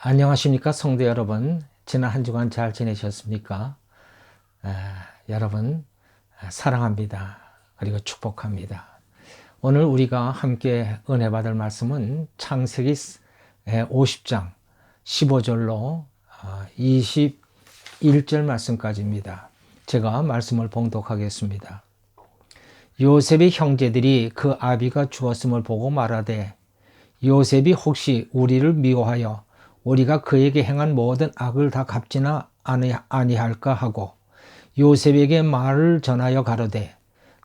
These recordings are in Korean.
안녕하십니까 성도 여러분. 지난 한 주간 잘 지내셨습니까? 여러분 사랑합니다. 그리고 축복합니다. 오늘 우리가 함께 은혜 받을 말씀은 창세기 50장 15절로 21절 말씀까지입니다. 제가 말씀을 봉독하겠습니다. 요셉의 형제들이 그 아비가 죽었음을 보고 말하되 요셉이 혹시 우리를 미워하여 우리가 그에게 행한 모든 악을 다 갚지나 아니할까 하고 요셉에게 말을 전하여 가로되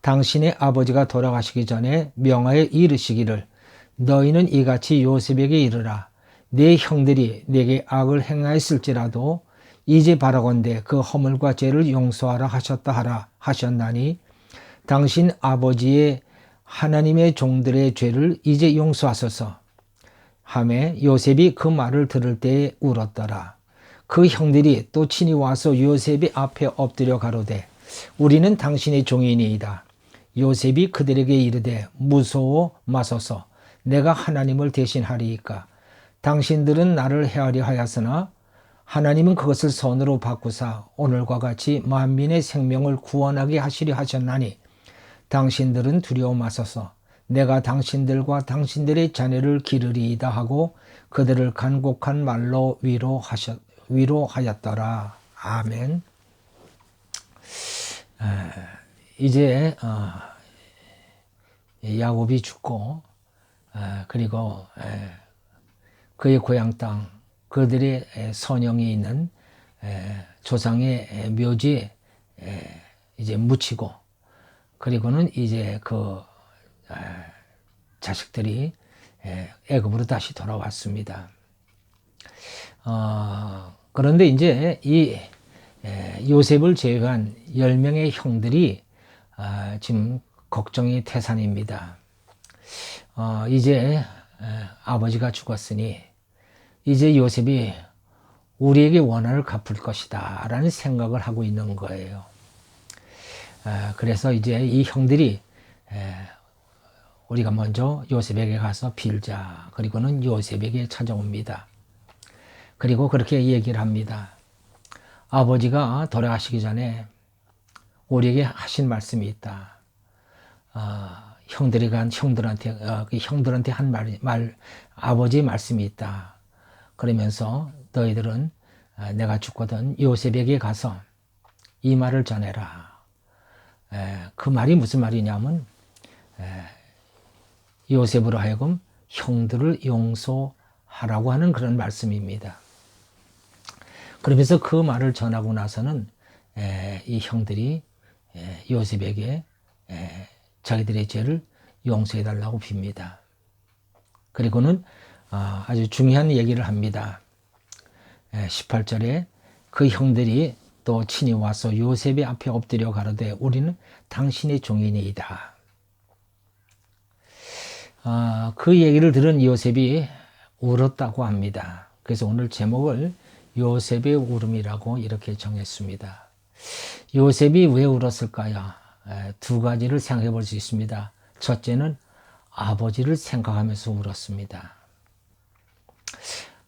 당신의 아버지가 돌아가시기 전에 명하여 이르시기를 너희는 이같이 요셉에게 이르라 네 형들이 내게 악을 행하였을지라도 이제 바라건대 그 허물과 죄를 용서하라 하셨다 하라 하셨나니 당신 아버지의 하나님의 종들의 죄를 이제 용서하소서 하매 요셉이 그 말을 들을 때에 울었더라. 그 형들이 또 친히 와서 요셉이 앞에 엎드려 가로되 우리는 당신의 종이니이다. 요셉이 그들에게 이르되 무서워 마소서 내가 하나님을 대신하리이까. 당신들은 나를 해하려 하였으나 하나님은 그것을 선으로 바꾸사 오늘과 같이 만민의 생명을 구원하게 하시려 하셨나니 당신들은 두려워 마소서 내가 당신들과 당신들의 자녀를 기르리이다 하고 그들을 간곡한 말로 위로하였더라. 아멘. 이제 야곱이 죽고 그리고 그의 고향 땅 그들의 선영이 있는 조상의 묘지에 이제 묻히고 그리고는 이제 그 자식들이 애굽으로 다시 돌아왔습니다. 그런데 이제 이 요셉을 제외한 10명의 형들이 지금 걱정이 태산입니다. 이제 아버지가 죽었으니 이제 요셉이 우리에게 원한을 갚을 것이다 라는 생각을 하고 있는 거예요. 그래서 이제 이 형들이 우리가 먼저 요셉에게 가서 빌자. 그리고는 요셉에게 찾아옵니다. 그리고 그렇게 얘기를 합니다. 아버지가 돌아가시기 전에 우리에게 하신 말씀이 있다. 형들한테 한 아버지의 말씀이 있다. 그러면서 너희들은 내가 죽거든 요셉에게 가서 이 말을 전해라. 그 말이 무슨 말이냐면 요셉으로 하여금 형들을 용서하라고 하는 그런 말씀입니다. 그러면서 그 말을 전하고 나서는 이 형들이 요셉에게 자기들의 죄를 용서해달라고 빕니다. 그리고는 아주 중요한 얘기를 합니다. 18절에 그 형들이 또 친히 와서 요셉의 앞에 엎드려 가로되 우리는 당신의 종이니이다. 그 얘기를 들은 요셉이 울었다고 합니다. 그래서 오늘 제목을 요셉의 울음이라고 이렇게 정했습니다. 요셉이 왜 울었을까요? 두 가지를 생각해 볼 수 있습니다. 첫째는 아버지를 생각하면서 울었습니다.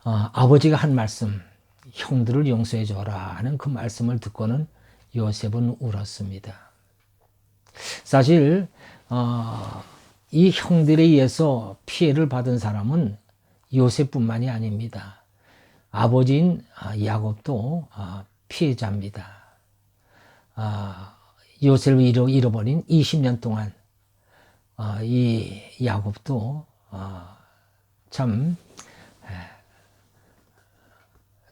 아버지가 한 말씀, 형들을 용서해 줘라 하는 그 말씀을 듣고는 요셉은 울었습니다. 사실 이 형들에 의해서 피해를 받은 사람은 요셉뿐만이 아닙니다. 아버지인 야곱도 피해자입니다. 요셉을 잃어버린 20년 동안 이 야곱도 참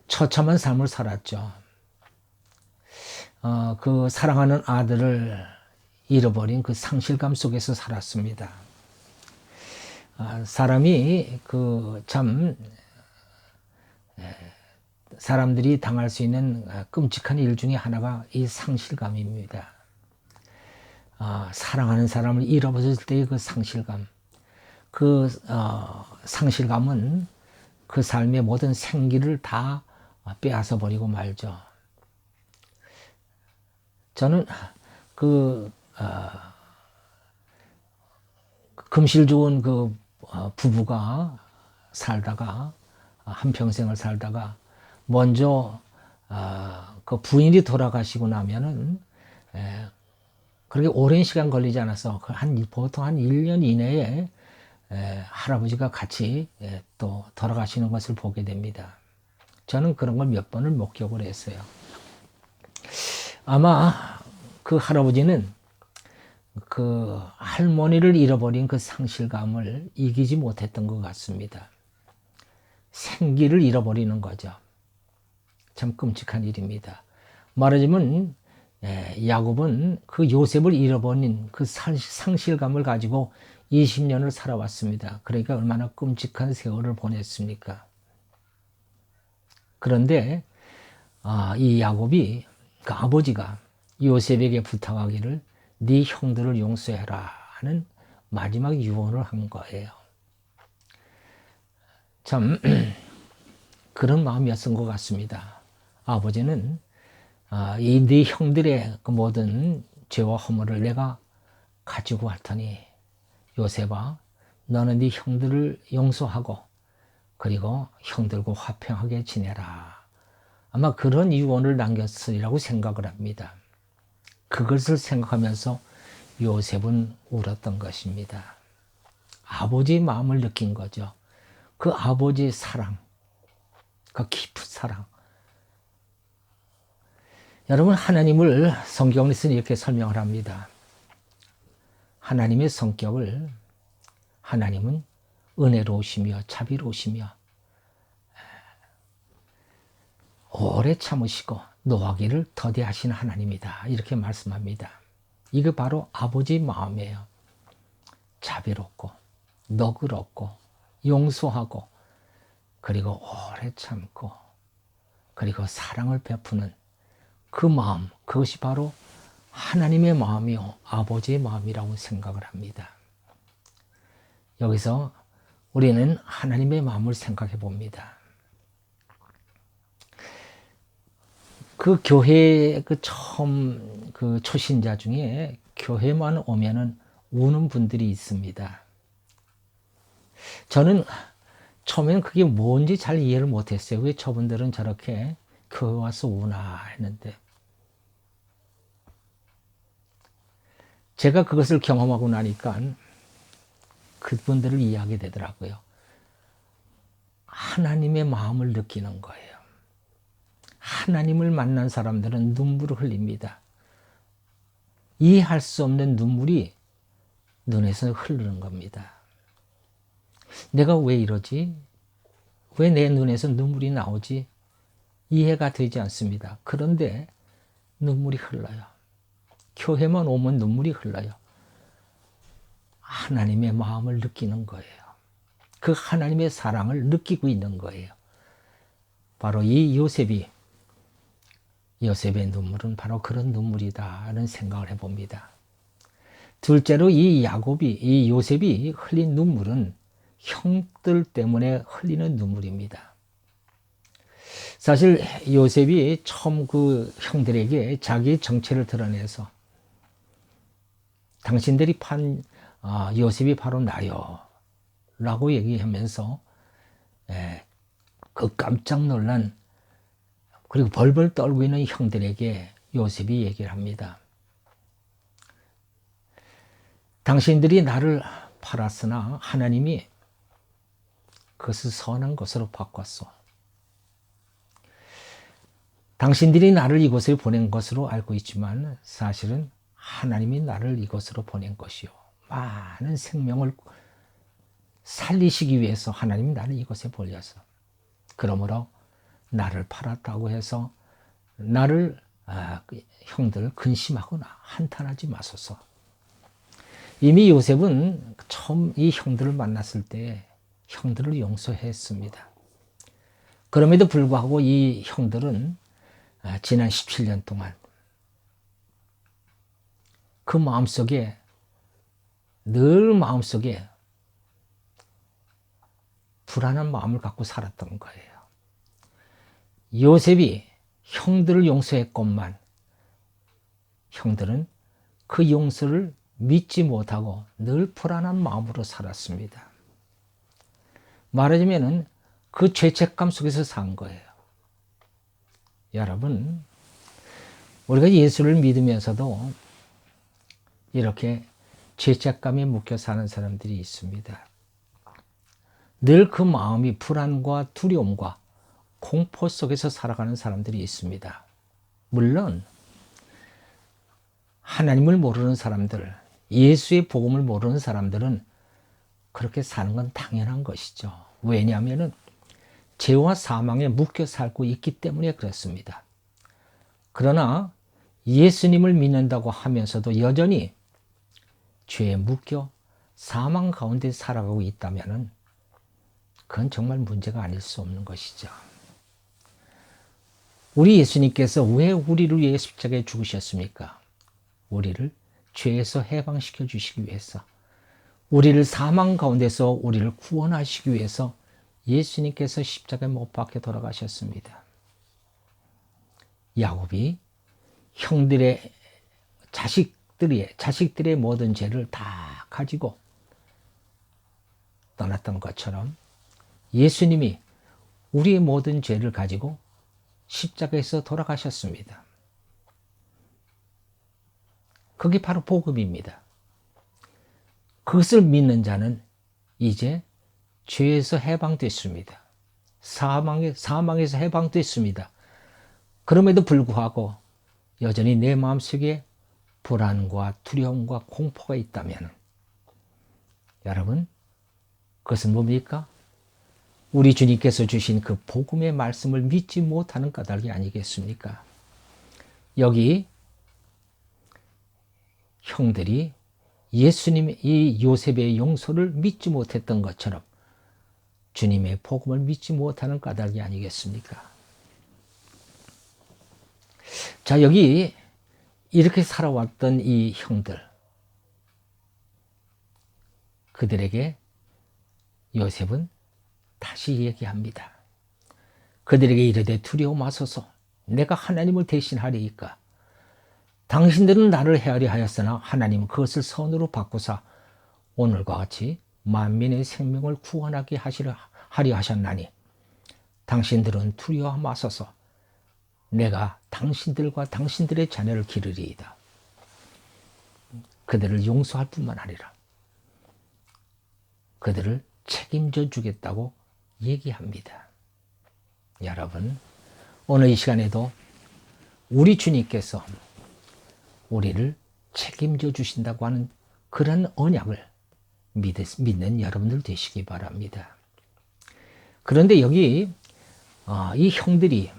처참한 삶을 살았죠. 그 사랑하는 아들을 잃어버린 그 상실감 속에서 살았습니다. 사람이 사람들이 당할 수 있는 끔찍한 일 중에 하나가 이 상실감입니다. 사랑하는 사람을 잃어버릴 때의 그 상실감, 상실감은 그 삶의 모든 생기를 다 빼앗아 버리고 말죠. 저는 금실 좋은 부부가 살다가 한평생을 살다가 먼저 그 부인이 돌아가시고 나면은 그렇게 오랜 시간 걸리지 않아서 보통 한 1년 이내에 할아버지가 같이 또 돌아가시는 것을 보게 됩니다. 저는 그런 걸 몇 번을 목격을 했어요. 아마 그 할아버지는 그 할머니를 잃어버린 그 상실감을 이기지 못했던 것 같습니다. 생기를 잃어버리는 거죠. 참 끔찍한 일입니다. 말하자면 야곱은 그 요셉을 잃어버린 그 상실감을 가지고 20년을 살아왔습니다. 그러니까 얼마나 끔찍한 세월을 보냈습니까? 그런데 이 야곱이 그 아버지가 요셉에게 부탁하기를 네 형들을 용서해라 하는 마지막 유언을 한 거예요. 참 그런 마음이었던 것 같습니다. 아버지는 이 네 형들의 그 모든 죄와 허물을 내가 가지고 갈 테니 요셉아 너는 네 형들을 용서하고 그리고 형들과 화평하게 지내라. 아마 그런 유언을 남겼으리라고 생각을 합니다. 그것을 생각하면서 요셉은 울었던 것입니다. 아버지의 마음을 느낀 거죠. 그 아버지의 사랑, 그 깊은 사랑. 여러분, 하나님을 성경에서는 이렇게 설명을 합니다. 하나님의 성격을 하나님은 은혜로우시며 자비로우시며 오래 참으시고 노하기를 더디하신 하나님이다. 이렇게 말씀합니다. 이게 바로 아버지의 마음이에요. 자비롭고 너그럽고 용서하고 그리고 오래 참고 그리고 사랑을 베푸는 그 마음, 그것이 바로 하나님의 마음이요 아버지의 마음이라고 생각을 합니다. 여기서 우리는 하나님의 마음을 생각해 봅니다. 그 교회 처음 그 초신자 중에 교회만 오면은 우는 분들이 있습니다. 저는 처음에는 그게 뭔지 잘 이해를 못했어요. 왜 저분들은 저렇게 교회 와서 우나 했는데 제가 그것을 경험하고 나니까 그분들을 이해하게 되더라고요. 하나님의 마음을 느끼는 거예요. 하나님을 만난 사람들은 눈물을 흘립니다. 이해할 수 없는 눈물이 눈에서 흐르는 겁니다. 내가 왜 이러지? 왜 내 눈에서 눈물이 나오지? 이해가 되지 않습니다. 그런데 눈물이 흘러요. 교회만 오면 눈물이 흘러요. 하나님의 마음을 느끼는 거예요. 그 하나님의 사랑을 느끼고 있는 거예요. 바로 이 요셉의 눈물은 바로 그런 눈물이다라는 생각을 해봅니다. 둘째로 이 요셉이 흘린 눈물은 형들 때문에 흘리는 눈물입니다. 사실 요셉이 처음 그 형들에게 자기의 정체를 드러내서 당신들이 판 요셉이 바로 나요 라고 얘기하면서 그 깜짝 놀란 그리고 벌벌 떨고 있는 형들에게 요셉이 얘기를 합니다. 당신들이 나를 팔았으나 하나님이 그것을 선한 것으로 바꿨어. 당신들이 나를 이곳에 보낸 것으로 알고 있지만 사실은 하나님이 나를 이곳으로 보낸 것이요. 많은 생명을 살리시기 위해서 하나님이 나를 이곳에 보내서 그러므로 나를 팔았다고 해서 나를 형들 근심하거나 한탄하지 마소서. 이미 요셉은 처음 이 형들을 만났을 때 형들을 용서했습니다. 그럼에도 불구하고 이 형들은 지난 17년 동안 그 마음속에 늘 마음속에 불안한 마음을 갖고 살았던 거예요. 요셉이 형들을 용서했건만 형들은 그 용서를 믿지 못하고 늘 불안한 마음으로 살았습니다. 말하자면 그 죄책감 속에서 산 거예요. 여러분, 우리가 예수를 믿으면서도 이렇게 죄책감에 묶여 사는 사람들이 있습니다. 늘 그 마음이 불안과 두려움과 공포 속에서 살아가는 사람들이 있습니다. 물론 하나님을 모르는 사람들, 예수의 복음을 모르는 사람들은 그렇게 사는 건 당연한 것이죠. 왜냐하면 죄와 사망에 묶여 살고 있기 때문에 그렇습니다. 그러나 예수님을 믿는다고 하면서도 여전히 죄에 묶여 사망 가운데 살아가고 있다면 그건 정말 문제가 아닐 수 없는 것이죠. 우리 예수님께서 왜 우리를 위해 십자가에 죽으셨습니까? 우리를 죄에서 해방시켜 주시기 위해서, 우리를 사망 가운데서 우리를 구원하시기 위해서 예수님께서 십자가에 못 박혀 돌아가셨습니다. 야곱이 형들의 자식들의 모든 죄를 다 가지고 떠났던 것처럼 예수님이 우리의 모든 죄를 가지고 십자가에서 돌아가셨습니다. 그게 바로 복음입니다. 그것을 믿는 자는 이제 죄에서 해방됐습니다. 사망에서 해방됐습니다. 그럼에도 불구하고 여전히 내 마음속에 불안과 두려움과 공포가 있다면 여러분, 그것은 뭡니까? 우리 주님께서 주신 그 복음의 말씀을 믿지 못하는 까닭이 아니겠습니까? 여기 형들이 예수님의 이 요셉의 용서를 믿지 못했던 것처럼 주님의 복음을 믿지 못하는 까닭이 아니겠습니까? 자, 여기 이렇게 살아왔던 이 형들, 그들에게 요셉은 다시 얘기합니다. 그들에게 이르되 두려워 마소서. 내가 하나님을 대신하리이까. 당신들은 나를 헤아려 하였으나 하나님은 그것을 선으로 바꾸사 오늘과 같이 만민의 생명을 구원하게 하려 하셨나니 당신들은 두려워 마소서. 내가 당신들과 당신들의 자녀를 기르리이다. 그들을 용서할 뿐만 아니라 그들을 책임져 주겠다고 얘기합니다. 여러분, 오늘 이 시간에도 우리 주님께서 우리를 책임져 주신다고 하는 그런 언약을 믿는 여러분들 되시기 바랍니다. 그런데 여기 이 형들이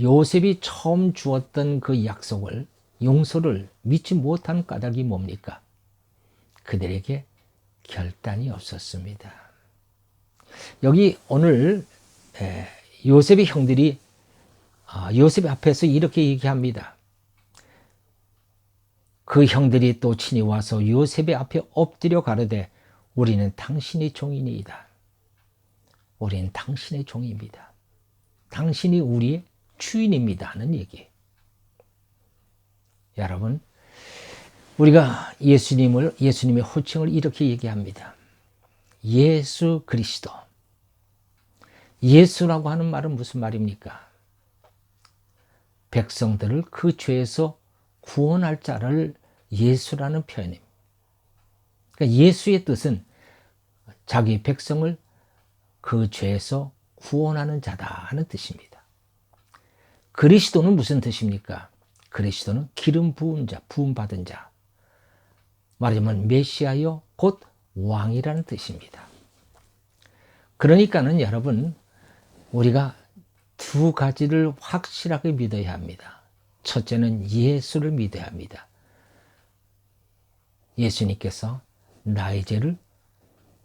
요셉이 처음 주었던 그 약속을, 용서를 믿지 못한 까닭이 뭡니까? 그들에게 결단이 없었습니다. 여기 오늘 요셉의 형들이 요셉 앞에서 이렇게 얘기합니다. 그 형들이 또 친히 와서 요셉의 앞에 엎드려 가로되 우리는 당신의 종이니이다. 우리는 당신의 종입니다. 당신이 우리의 주인입니다 하는 얘기. 여러분, 우리가 예수님의 호칭을 이렇게 얘기합니다. 예수 그리스도. 예수라고 하는 말은 무슨 말입니까? 백성들을 그 죄에서 구원할 자를 예수라는 표현입니다. 그러니까 예수의 뜻은 자기 백성을 그 죄에서 구원하는 자다 하는 뜻입니다. 그리스도는 무슨 뜻입니까? 그리스도는 기름 부은 자, 부음 받은 자. 말하자면 메시아요 곧 왕이라는 뜻입니다. 그러니까는 여러분, 우리가 두 가지를 확실하게 믿어야 합니다. 첫째는 예수를 믿어야 합니다. 예수님께서 나의 죄를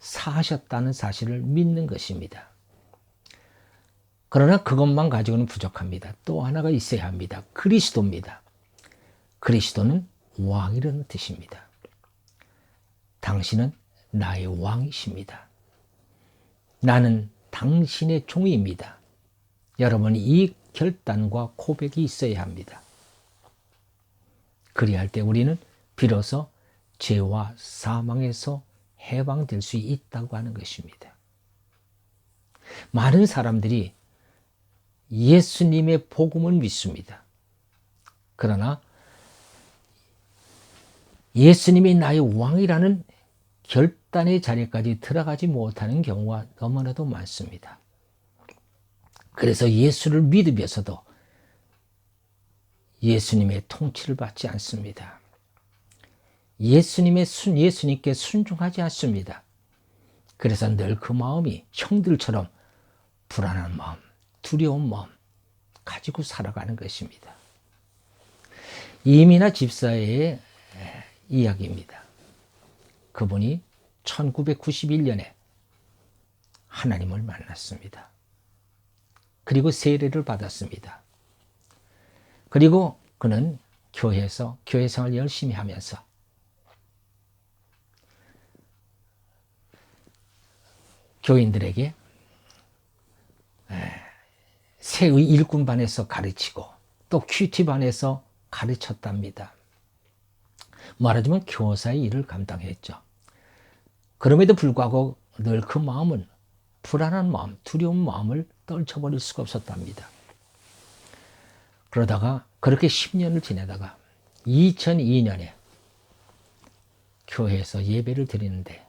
사하셨다는 사실을 믿는 것입니다. 그러나 그것만 가지고는 부족합니다. 또 하나가 있어야 합니다. 그리스도입니다. 그리스도는 왕이라는 뜻입니다. 당신은 나의 왕이십니다. 나는 당신의 종입니다. 여러분, 이 결단과 고백이 있어야 합니다. 그리할 때 우리는 비로소 죄와 사망에서 해방될 수 있다고 하는 것입니다. 많은 사람들이 예수님의 복음을 믿습니다. 그러나 예수님이 나의 왕이라는 결단의 자리까지 들어가지 못하는 경우가 너무나도 많습니다. 그래서 예수를 믿으면서도 예수님의 통치를 받지 않습니다. 예수님께 순종하지 않습니다. 그래서 늘 그 마음이 형들처럼 불안한 마음, 두려운 마음 가지고 살아가는 것입니다. 이민아 집사의 이야기입니다. 그분이 1991년에 하나님을 만났습니다. 그리고 세례를 받았습니다. 그리고 그는 교회에서 교회 생활을 열심히 하면서 교인들에게 새의 일꾼반에서 가르치고 또 큐티반에서 가르쳤답니다. 말하자면 교사의 일을 감당했죠. 그럼에도 불구하고 늘 그 마음은 불안한 마음, 두려운 마음을 떨쳐버릴 수가 없었답니다. 그러다가 그렇게 10년을 지내다가 2002년에 교회에서 예배를 드리는데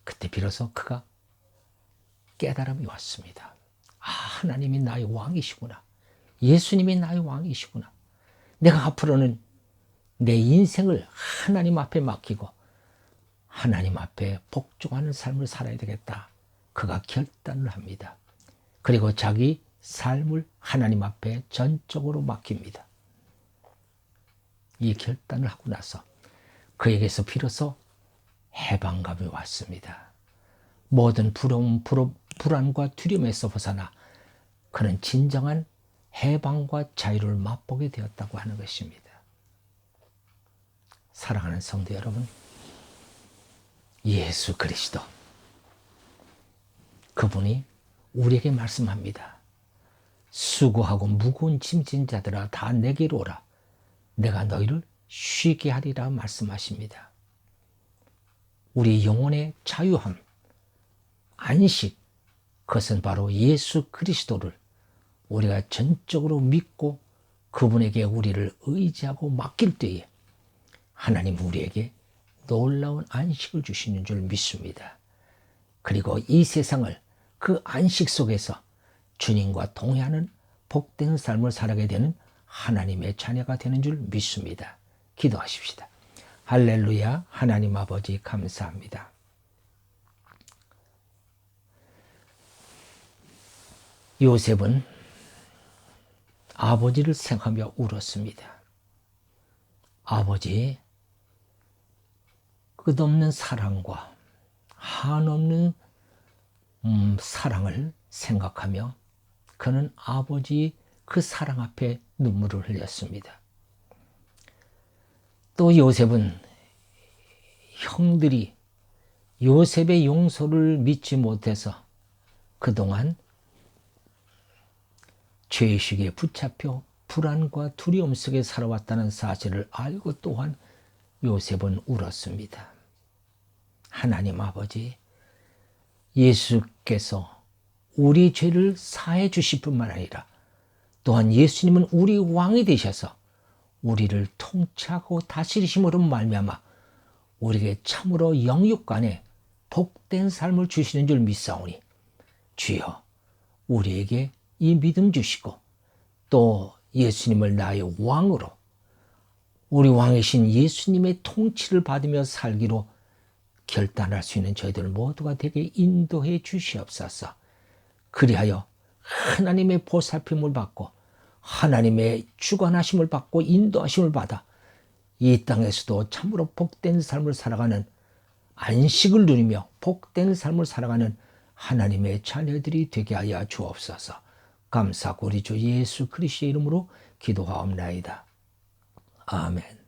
그때 비로소 그가 깨달음이 왔습니다. 아, 하나님이 나의 왕이시구나. 예수님이 나의 왕이시구나. 내가 앞으로는 내 인생을 하나님 앞에 맡기고 하나님 앞에 복종하는 삶을 살아야 되겠다. 그가 결단을 합니다. 그리고 자기 삶을 하나님 앞에 전적으로 맡깁니다. 이 결단을 하고 나서 그에게서 비로소 해방감이 왔습니다. 모든 불안과 두려움에서 벗어나 그는 진정한 해방과 자유를 맛보게 되었다고 하는 것입니다. 사랑하는 성도 여러분, 예수 그리스도 그분이 우리에게 말씀합니다. 수고하고 무거운 짐진 자들아 다 내게로 오라. 내가 너희를 쉬게 하리라 말씀하십니다. 우리 영혼의 자유함, 안식, 그것은 바로 예수 그리스도를 우리가 전적으로 믿고 그분에게 우리를 의지하고 맡길 때에 하나님 우리에게 놀라운 안식을 주시는 줄 믿습니다. 그리고 이 세상을 그 안식 속에서 주님과 동행하는 복된 삶을 살아가게 되는 하나님의 자녀가 되는 줄 믿습니다. 기도하십시다. 할렐루야. 하나님 아버지 감사합니다. 요셉은 아버지를 생각하며 울었습니다. 아버지의 끝없는 사랑과 한없는 사랑을 생각하며 그는 아버지의 그 사랑 앞에 눈물을 흘렸습니다. 또 요셉은 형들이 요셉의 용서를 믿지 못해서 그동안 죄의식에 붙잡혀 불안과 두려움 속에 살아왔다는 사실을 알고 또한 요셉은 울었습니다. 하나님 아버지, 예수께서 우리 죄를 사해 주실 뿐만 아니라 또한 예수님은 우리 왕이 되셔서 우리를 통치하고 다스리심으로 말미암아 우리에게 참으로 영육간에 복된 삶을 주시는 줄 믿사오니 주여 우리에게 이 믿음 주시고 또 예수님을 나의 왕으로 우리 왕이신 예수님의 통치를 받으며 살기로 결단할 수 있는 저희들 모두가 되게 인도해 주시옵소서. 그리하여 하나님의 보살핌을 받고 하나님의 주관하심을 받고 인도하심을 받아 이 땅에서도 참으로 복된 삶을 살아가는 안식을 누리며 복된 삶을 살아가는 하나님의 자녀들이 되게 하여 주옵소서. 감사하고 우리 주 예수 그리스도의 이름으로 기도하옵나이다. 아멘.